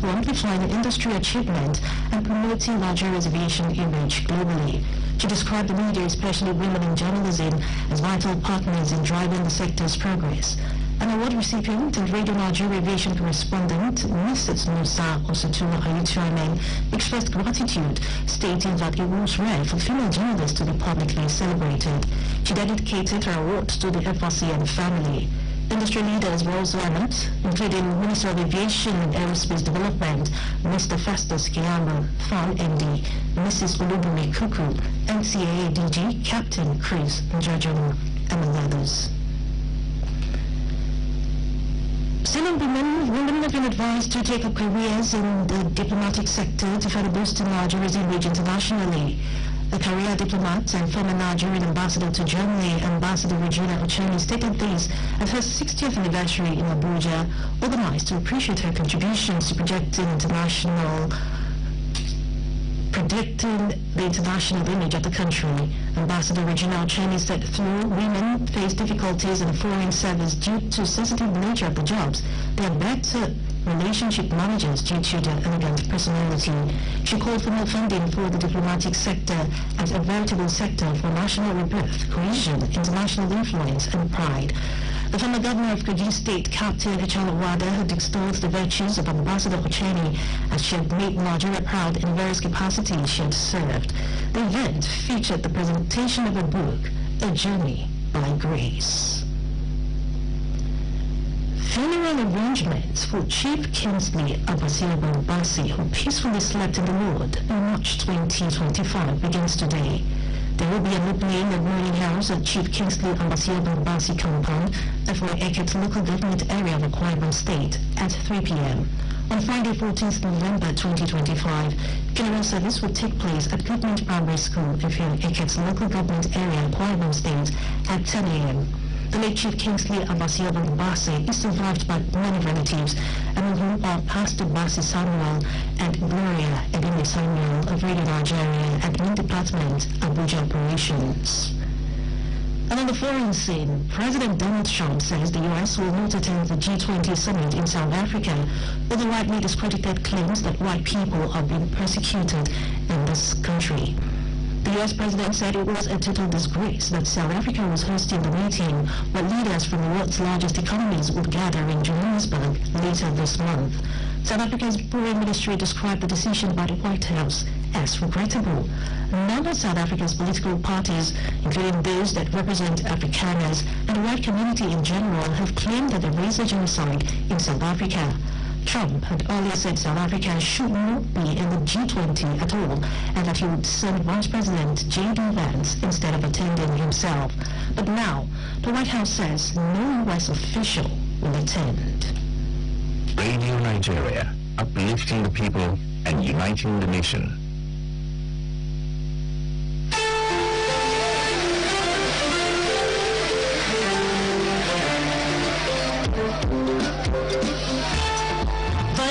for amplifying industry achievement and promoting Nigeria's aviation image globally. She described the media, especially women in journalism, as vital partners in driving the sector's progress. An award recipient and Radio Nigeria aviation correspondent, Mrs. Musa Osatuma Ayutuamen, expressed gratitude, stating that it was rare for female journalists to be publicly celebrated. She dedicated her award to the FRC and family. Industry leaders were also honored, including Minister of Aviation and Aerospace Development, Mr. Festus Kiyama, FAN MD, Mrs. Olubumi Kuku, NCAA DG, Captain Chris Njajama, among others. Selling women have been advised to take up careers in the diplomatic sector to further boost Nigeria's image internationally. The career diplomat and former Nigerian ambassador to Germany, Ambassador Regina Ocheni, stated this at her 60th anniversary in Abuja, organized to appreciate her contributions to predicting the international image of the country. Ambassador Regina Ocheni said though women face difficulties in foreign service due to sensitive nature of the jobs, they are better relationship managers due to their elegant personality. She called for more funding for the diplomatic sector as a veritable sector for national rebirth, cohesion, international influence and pride. The former governor of Kogi State, Captain Echala Wada, had extolled the virtues of Ambassador Ocheni as she had made Nigeria proud in various capacities she had served. The event featured the presentation of a book, A Journey by Grace. Funeral arrangements for Chief Kingsley Abasiaban-Basi, who peacefully slept in the Lord in March 2025, begins today. There will be an opening of mourning house at Chief Kingsley Abasiaban-Basi compound at Eket local government area of Akwa Ibom State at 3 p.m. On Friday, 14th November 2025, funeral service will take place at Government Primary School, Eket local government area, Akwa Ibom State at 10 a.m. The late Chief Kingsley Abasiaban-Basi is survived by many relatives, among whom are Pastor Basi Samuel and Gloria Edine Samuel of Radio Nigeria Admin Department, Abuja Operations. And on the foreign scene, President Donald Trump says the U.S. will not attend the G20 summit in South Africa with the widely discredited claims that white people are being persecuted in this country. The U.S. president said it was a total disgrace that South Africa was hosting the meeting where leaders from the world's largest economies would gather in Johannesburg later this month. South Africa's Foreign Ministry described the decision by the White House as regrettable. None of South Africa's political parties, including those that represent Afrikaners and the white community in general, have claimed that there is a genocide in South Africa. Trump had earlier said South Africa should not be in the G20 at all, and that he would send Vice President J.D. Vance instead of attending himself. But now, the White House says no U.S. official will attend. Radio Nigeria, uplifting the people and uniting the nation.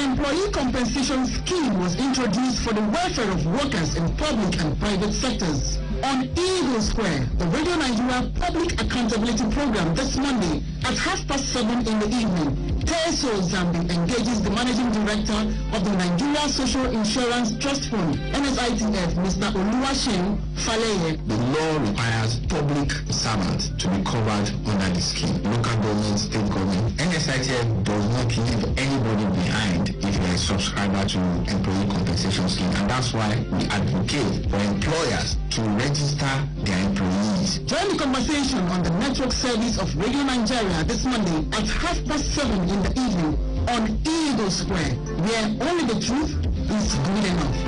Employee compensation scheme was introduced for the welfare of workers in public and private sectors. On Eagle Square, the Radio Nigeria Public Accountability Program this Monday at 7:30 in the evening, Teso Zambi engages the Managing Director of the Nigeria Social Insurance Trust Fund, NSITF, Mr. Oluwaseun Faleye. The law requires public servants to be covered under the scheme. Local government, state government. NSITF does not leave anybody behind if you are a subscriber to employee compensation scheme, and that's why we advocate for employers to register their employees. Join the conversation on the network service of Radio Nigeria this Monday at 7:30 in the evening on Eagle Square, where only the truth is good enough.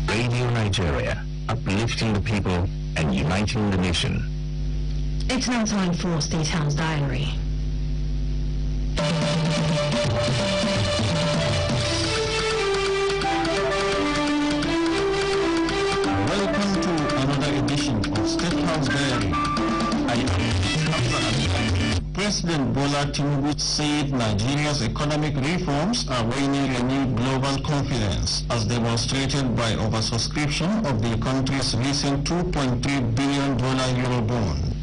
Radio Nigeria, uplifting the people and uniting the nation. It's now time for State House Diary. Welcome to another edition of State House Diary. President Bola Tinubu said Nigeria's economic reforms are winning renewed global confidence, as demonstrated by oversubscription of the country's recent $2.3 billion Eurobond.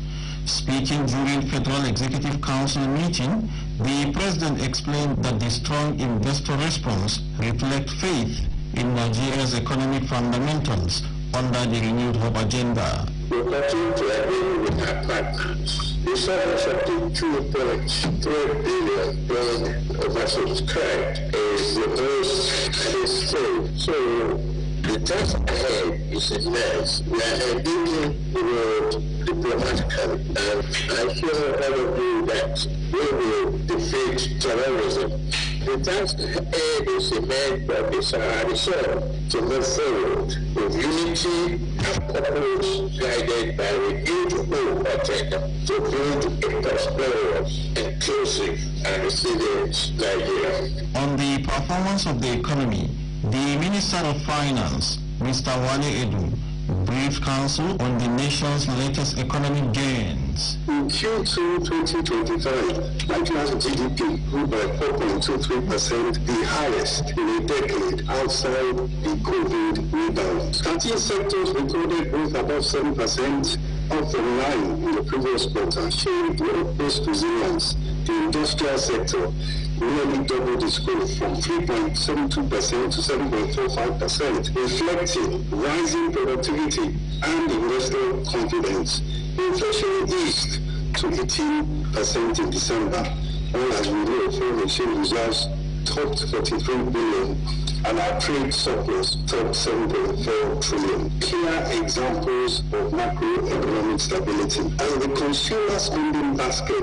Speaking during Federal Executive Council meeting, the President explained that the strong investor response reflects faith in Nigeria's economic fundamentals under the Renewed Hope agenda. We continue to agree with our partners. The service of the 2.3 billion oversubscribed is the most at this stage. So the task ahead is immense. We are engaging the world diplomatically, and I assure all of you that we will defeat terrorism. The task ahead is immense, but it's our resolve to move forward with unity and purpose, guided by renewed hope agenda to build a prosperous, inclusive, and resilient Nigeria. On the performance of the economy, the Minister of Finance, Mr. Wale Edu, briefed Council on the nation's latest economic gains. In Q2 2025, Nigeria's GDP grew by 4.23%, the highest in a decade outside the COVID rebound. 13 sectors recorded growth above 7%, up from 9 in the previous quarter, showing broad-based resilience. The industrial sector nearly doubled its growth from 3.72% to 7.45%, reflecting rising productivity and investor confidence. Inflation eased to 18% in December, while as we know, foreign exchange reserves topped 43 billion and our trade surplus topped 7.4 trillion. Clear examples of macroeconomic stability. As the consumer spending basket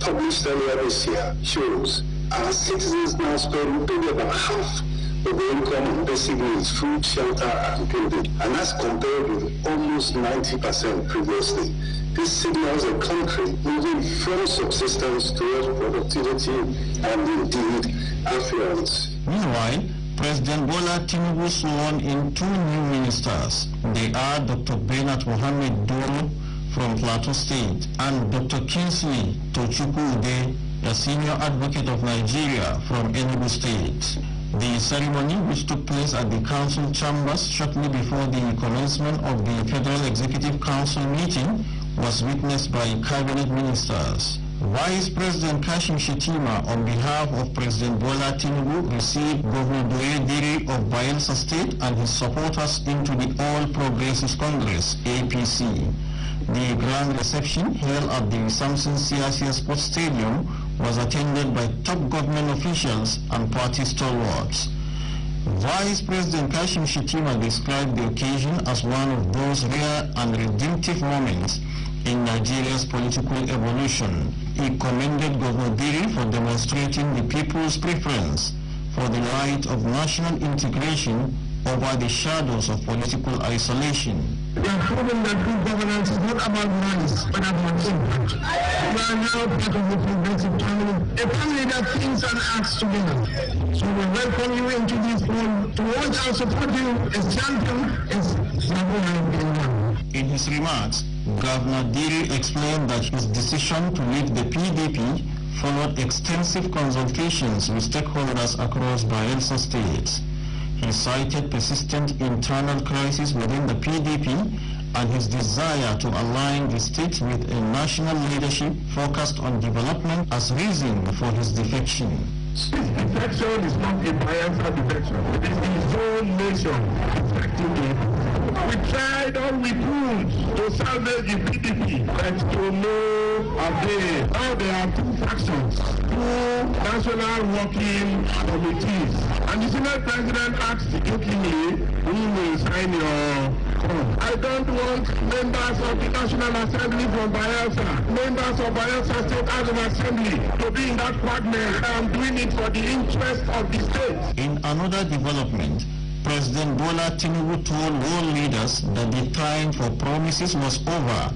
published earlier this year shows, our citizens now spend maybe about half of the income on basic needs, food, shelter, and clothing, and that's compared with almost 90% previously. This signals a country moving from subsistence towards productivity and indeed affluence. Meanwhile, President Bola Tinubu sworn in 2 new ministers. They are Dr. Bernard Mohammed Doro from Plateau State and Dr. Kingsley Tochukwu Ude, a senior advocate of Nigeria from Enugu State. The ceremony, which took place at the council chambers shortly before the commencement of the Federal Executive Council meeting, was witnessed by cabinet ministers. Vice President Kashim Shettima, on behalf of President Bola Tinubu, received Governor Doye of Bayelsa State and his supporters into the All Progressives Congress, APC. The grand reception held at the Samson Siasia Sports Stadium was attended by top government officials and party stalwarts. Vice President Kashim Shettima described the occasion as one of those rare and redemptive moments in Nigeria's political evolution. He commended Governor Diri for demonstrating the people's preference for the light of national integration over the shadows of political isolation. We are proving that good governance is not about malice, but about impact. We are now part of the progressive family, a family that thinks and acts together. So we welcome you into this forum. To watch and support you as champion is never been done. In his remarks, Governor Diri explained that his decision to leave the PDP followed extensive consultations with stakeholders across Bayelsa State. He cited persistent internal crisis within the PDP and his desire to align the state with a national leadership focused on development as reason for his defection. This defection is not a Bayelsa defection. It is the whole nation. We tried all we could to salvage the PDP, but to no avail. Now there are 2 factions, 2 national working committees. And the Senate President asked jokingly, who will sign your form? I don't want members of the National Assembly from Bayelsa, members of Bayelsa State as an assembly to be in that quagmire. I am doing it for the interest of the state. In another development, President Bola Tinubu told world leaders that the time for promises was over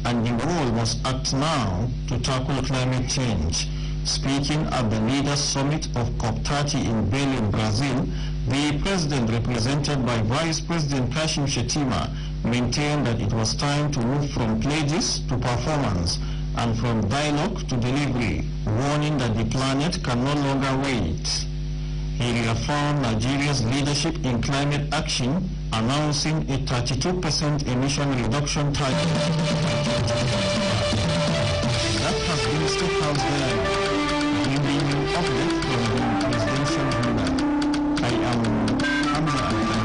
and the world must act now to tackle climate change. Speaking at the Leaders Summit of COP30 in Belém, Brazil, the president, represented by Vice President Kashim Shettima, maintained that it was time to move from pledges to performance and from dialogue to delivery, warning that the planet can no longer wait. He reaffirmed Nigeria's leadership in climate action, announcing a 32% emission reduction target by 2025. State House there. Giving you updates from the presidential villa. I am Amuludun.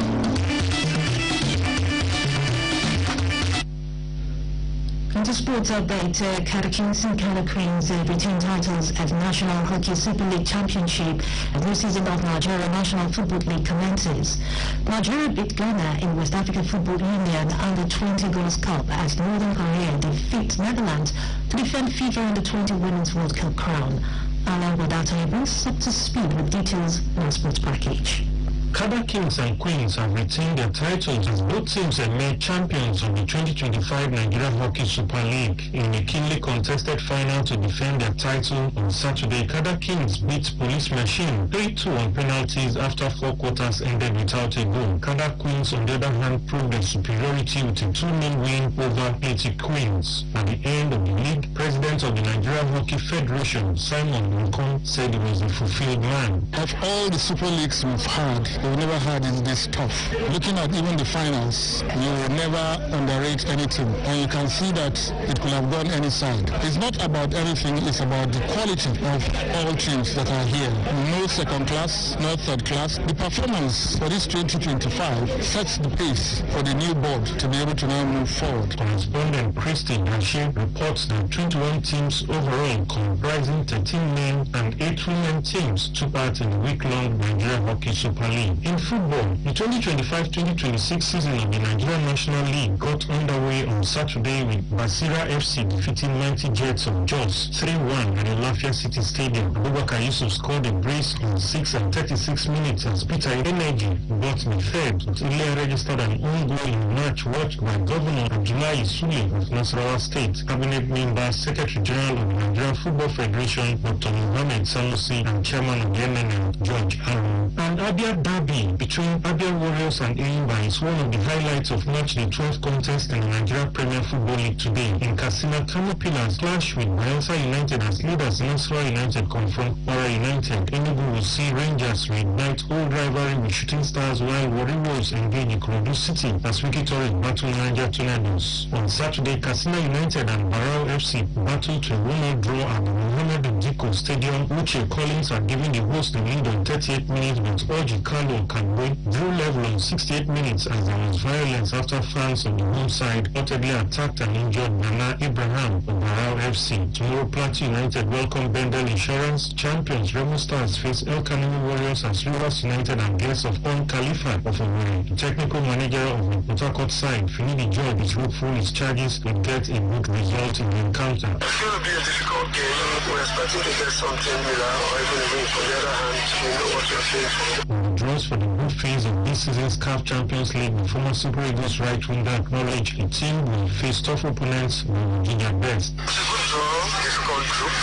Into sports update, Kada Kings and Kada Queens retain titles at National Hockey Super League Championship as the season of Nigeria National Football League commences. Nigeria beat Ghana in West African Football Union Under-20 Girls Cup as Northern Korea defeat Netherlands to defend FIFA Under-20 Women's World Cup crown. Alan Wadata brings us up to speed with details in our sports package. Kada Kings and Queens have retained their titles as both teams emerged champions of the 2025 Nigeria Hockey Super League in a keenly contested final to defend their title on Saturday. Kada Kings beat Police Machine 3-2 on penalties after 4 quarters ended without a goal. Kada Queens, on the other hand, proved their superiority with a 2-0 win over 80 Queens. At the end of the league, President of the Nigeria Hockey Federation, Simon Nkong, said he was a fulfilled man. Of all the Super Leagues we've had, we've never had is this tough. Looking at even the finals, you will never underrate any team, and you can see that it could have gone any side. It's not about anything, it's about the quality of all teams that are here. No second class, no third class. The performance for this 2025 sets the pace for the new board to be able to now move forward. Correspondent Christine Hashi reports that 21 teams overall, comprising 13 men and 8 women teams, took part in the week-long Nigeria Hockey Super League. In football, the 2025-2026 season of the Nigerian National League got underway on Saturday with Basira FC defeating Mighty Jets of Jos 3-1 at the Lafia City Stadium. Abubakar Yusuf scored a brace on 6 and 36 minutes as Peter Energy got the third, but Ilya registered an own goal in the match watched by Governor Abdullahi Sule of Nasarawa State, Cabinet Member, Secretary General of the Nigerian Football Federation, Dr. Mohammed Sanusi, and Chairman of the NNL, George Aaron. And Abia Derby between Abia Warriors and Enyimba is one of the highlights of match day 12 contest in the Nigeria Premier Football League today. In Katsina, Kano Pillars clash with Bayelsa United as leaders Nasarawa United confront Kwara United. Enugu will see Rangers reignite old rivalry with Shooting Stars, while Warriors engage Ikorodu City as Wiki Tourist battle Niger Tornadoes. On Saturday, Katsina United and Barao FC battle to a 1-0 draw at the Mohammed Diko Stadium. Uche Collins are giving the host the lead on 38 minutes, but Oji Kano Kanwe drew level on 68 minutes as there was violence after fans on the home side reportedly attacked and injured Nana Abraham of Barao FC. Tomorrow, Plateau United welcome Bendel Insurance. Champions Remo Stars face El Kanemi Warriors as Rivers United and guests of On Khalifa of Owerri. The technical manager of the Port Harcourt side, Finidi George, is hopeful his charges will get a good result in the encounter. It's going to be a difficult game. We're expecting to get something or even a win. On the other hand, we know what we're facing. In the draws for the group phase of this season's CAF Champions League, the former Super Eagles right winger acknowledged the team will face tough opponents but will do their best. It's a good draw, difficult group,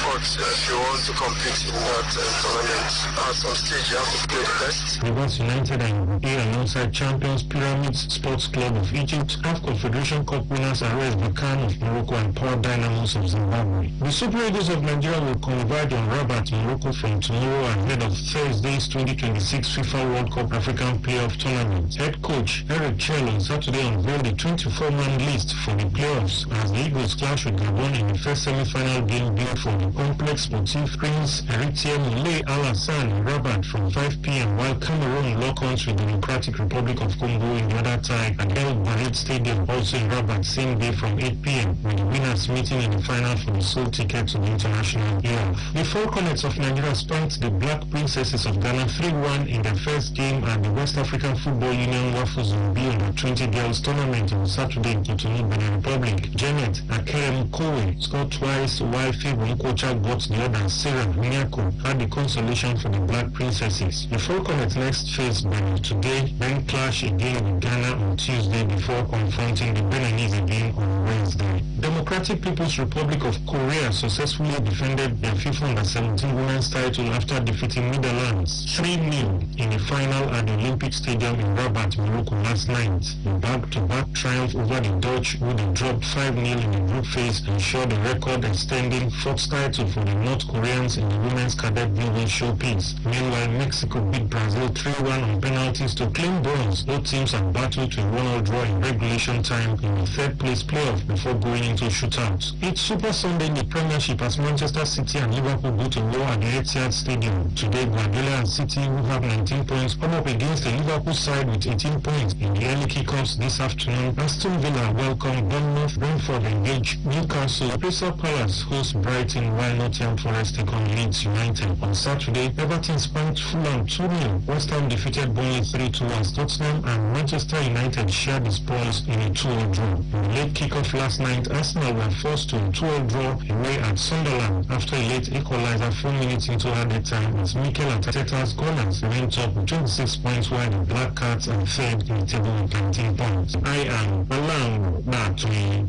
but if you want to compete in that tournament, at some stage you have to play the best. Rivers United and play alongside champions Pyramids Sports Club of Egypt, CAF Confederation Cup winners RS Berkane of Morocco and Power Dynamos of Zimbabwe. The Super Eagles of Nigeria will converge on Rabat, Morocco from tomorrow ahead of Thursday's 2026 FIFA World Cup African Playoff Tournament. Head coach Eric Chell on Saturday unveiled the 24-man list for the playoffs as the Eagles clash with Gabon in the first semi-final game built for the complex Sportif Prince Heritier Moulay Al-Hassan in Rabat from 5 p.m. while Cameroon lock horns with the Democratic Republic of Congo in the other tie at El Barid Stadium also in Rabat same day from 8 p.m. with the winners meeting in the final for the sole ticket to the international playoff. The Falconets of Nigeria spanked the Black Princesses of Ghana 3-1 in their first game at the West African Football Union Wafuzumbi Under-20 Girls Tournament on Saturday in Cotonou, Benin Republic. Janet Akerem Kowe scored twice while Favour Nkocha got the other. Sarah Nyako had the consolation for the Black Princesses. The Falconets next face Benin today, then clash again with Ghana on Tuesday before confronting the Beninese again on Wednesday. Democratic People's Republic of Korea successfully defended their FIFA Under-17 women's title after defeating Netherlands 3-0 in a final at the Olympic Stadium in Rabat, Morocco last night. The back-to-back triumph over the Dutch, who they dropped 5-0 in the group phase, ensured a record extending fourth title for the North Koreans in the women's cadet building showpiece. Meanwhile, Mexico beat Brazil 3-1 on penalties to claim bronze. Both teams had battled to a 1-1 draw in regulation time in the third-place playoff before going into shootouts. It's Super Sunday in the Premiership as Manchester City and Liverpool go to war at the Etihad Stadium. Today, Guardiola and City, who have 19 points, come up against the Liverpool side with 18 points. In the early kickoffs this afternoon, Aston Villa welcome Bournemouth, Brentford engage Newcastle, Crystal Palace host Brighton, while Nottingham Forest take on Leeds United. On Saturday, Everton spanked Fulham 2-0. West Ham defeated Burnley 3-2 as Tottenham and Manchester United shared the spoils in a 2-0 draw. In the late kickoff last night, Arsenal were forced to a 2-0 draw away at Sunderland after a late equalizer 4 minutes into added time as Mikel Arteta's Gunners went up with 26 points while the Black Cats are third in the table with 19 points. I am Alam Batwi.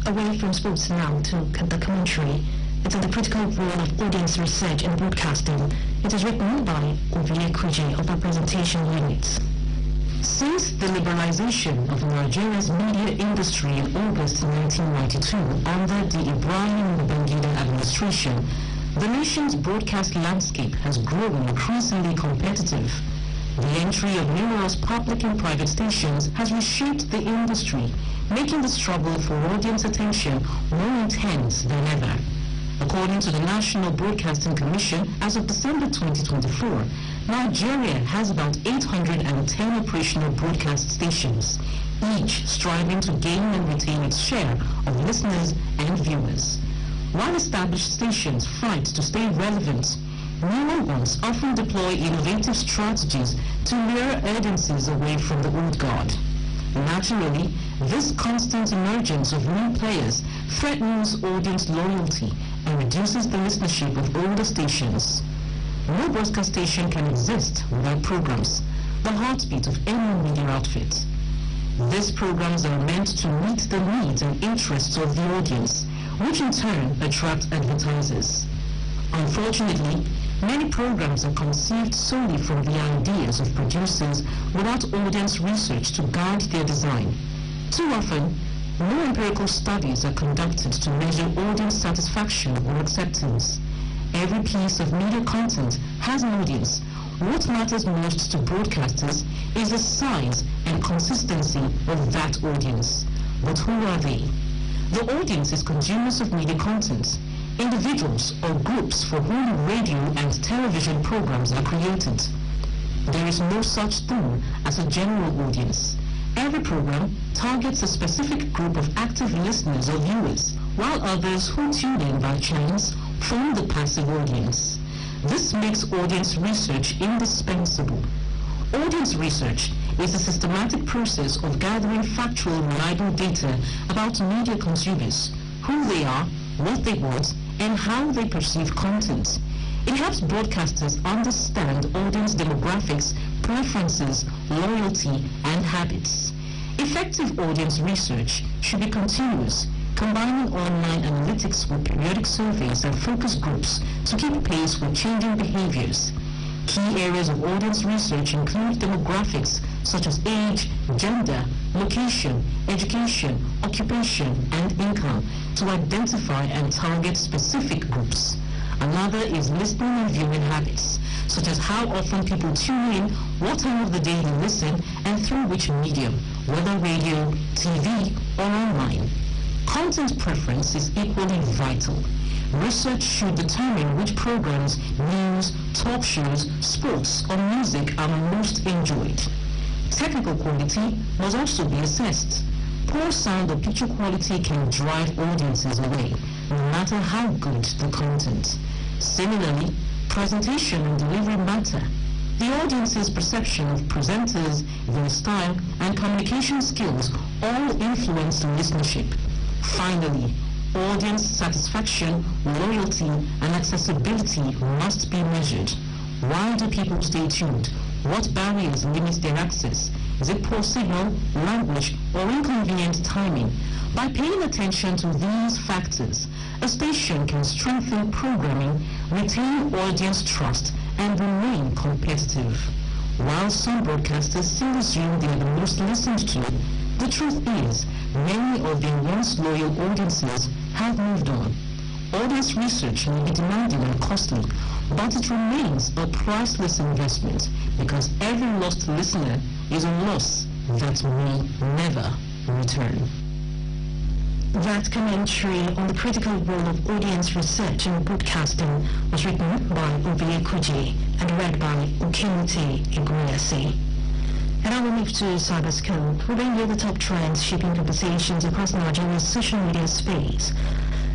Away from sports now to the commentary. It's on the critical role of audience research and broadcasting. It is written by Ovie Kuje of our presentation unit. Since the liberalization of Nigeria's media industry in August 1992 under the Ibrahim Babangida administration, the nation's broadcast landscape has grown increasingly competitive. The entry of numerous public and private stations has reshaped the industry, making the struggle for audience attention more intense than ever. According to the National Broadcasting Commission, as of December 2024, Nigeria has about 810 operational broadcast stations, each striving to gain and retain its share of listeners and viewers. While established stations fight to stay relevant, newer ones often deploy innovative strategies to lure audiences away from the old guard. Naturally, this constant emergence of new players threatens audience loyalty and reduces the listenership of older stations. No broadcast station can exist without programs, the heartbeat of any media outfit. These programs are meant to meet the needs and interests of the audience, which in turn attract advertisers. Unfortunately, many programs are conceived solely from the ideas of producers without audience research to guide their design. Too often, no empirical studies are conducted to measure audience satisfaction or acceptance. Every piece of media content has an audience. What matters most to broadcasters is the size and consistency of that audience. But who are they? The audience is consumers of media content, individuals or groups for whom radio and television programs are created. There is no such thing as a general audience. Every program targets a specific group of active listeners or viewers, while others who tune in by chance form the passive audience. This makes audience research indispensable. Audience research is a systematic process of gathering factual, reliable data about media consumers, who they are, what they want, and how they perceive content. It helps broadcasters understand audience demographics, preferences, loyalty, and habits. Effective audience research should be continuous, combining online analytics with periodic surveys and focus groups to keep pace with changing behaviors. Key areas of audience research include demographics such as age, gender, location, education, occupation, and income to identify and target specific groups. Another is listening and viewing habits, such as how often people tune in, what time of the day they listen, and through which medium, whether radio, TV, or online. Content preference is equally vital. Research should determine which programs, news, talk shows, sports, or music are most enjoyed. Technical quality must also be assessed. Poor sound or picture quality can drive audiences away, no matter how good the content. Similarly, presentation and delivery matter. The audience's perception of presenters, their style, and communication skills all influence listenership. Finally, audience satisfaction, loyalty, and accessibility must be measured. Why do people stay tuned? What barriers limit their access? Is it poor signal, language, or inconvenient timing? By paying attention to these factors, a station can strengthen programming, retain audience trust, and remain competitive. While some broadcasters still assume they are the most listened to, the truth is, many of their once loyal audiences have moved on. All this research may be demanding and costly, but it remains a priceless investment because every lost listener is a loss that may never return. That commentary on the critical role of audience research in broadcasting was written by Obiye Kuji and read by Okemute Iguyasi. And now we move to Cyberscope. We bring you the top trends shaping conversations across Nigeria's social media space.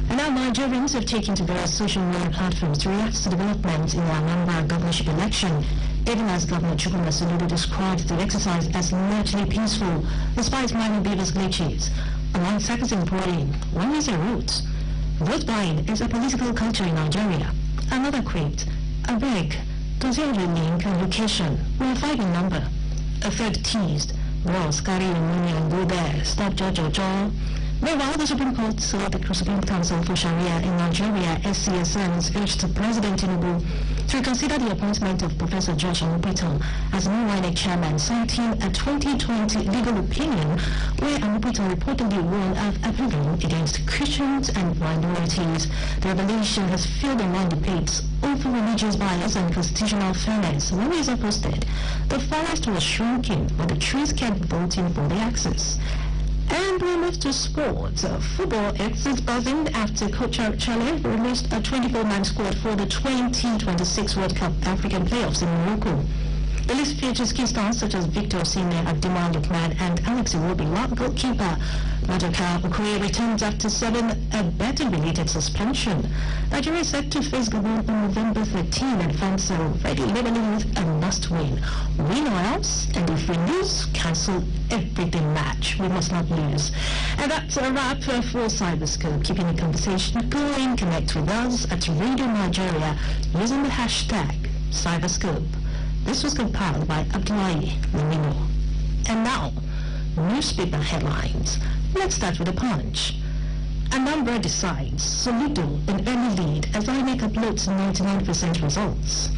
And now Nigerians have taken to various social media platforms to react to developments in the Anambra governorship election, even as Governor Chukwuma Soludo described the exercise as largely peaceful, despite minor beavers glitches. Among seconds in polling, one is a root. Vote buying is a political culture in Nigeria. Another quipped, I beg, does he have a link and location? We're 5 in number. A third teased, Ross, carry your money and go there, stop Judge or John. Meanwhile, the Supreme Court, the Supreme Council for Sharia in Nigeria, SCSN, has urged President Tinubu to reconsider the appointment of Professor Josh Amupito as new INEC chairman, citing a 2020 legal opinion where Amupito reportedly warned of approving against Christians and minorities. The revelation has fueled online debates over religious bias and constitutional fairness. When it was posted, the forest was shrinking, but the trees kept voting for the axis. And we move to sports. Football is buzzing after Coach Chale released a 24-man squad for the 2026 World Cup African playoffs in Morocco. The list features key stars such as Victor Osimhen, Ademola Lookman, and Alex Iwobi, while goalkeeper Maduka Okoye returns after 7 betting-related suspension. Nigeria is set to face Gabon on November 13 and fans are already labeling with a must-win. Win or else, and if we lose, cancel everything match. We must not lose. And that's a wrap for Cyberscope. Keeping the conversation going, connect with us at Radio Nigeria using the hashtag Cyberscope. This was compiled by Abdullahi Lamino. And now, newspaper headlines. Let's start with the Punch. Anambra decides, Soludo in early lead as INEC uploads 99% results.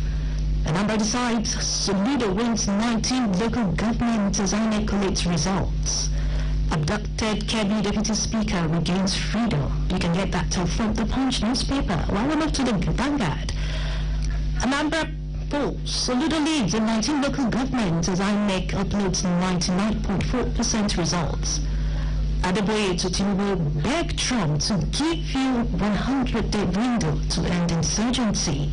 Anambra decides, Soludo wins 19 local government as INEC collates results. Abducted Kebbi Deputy Speaker regains freedom. You can get that from the Punch newspaper. While we move to the Vanguard. Anambra polls. Soludo leads in 19 local governments as INEC uploads 99.4% results. Adeboye to Tinubu begged Trump to give you 100-day window to end insurgency.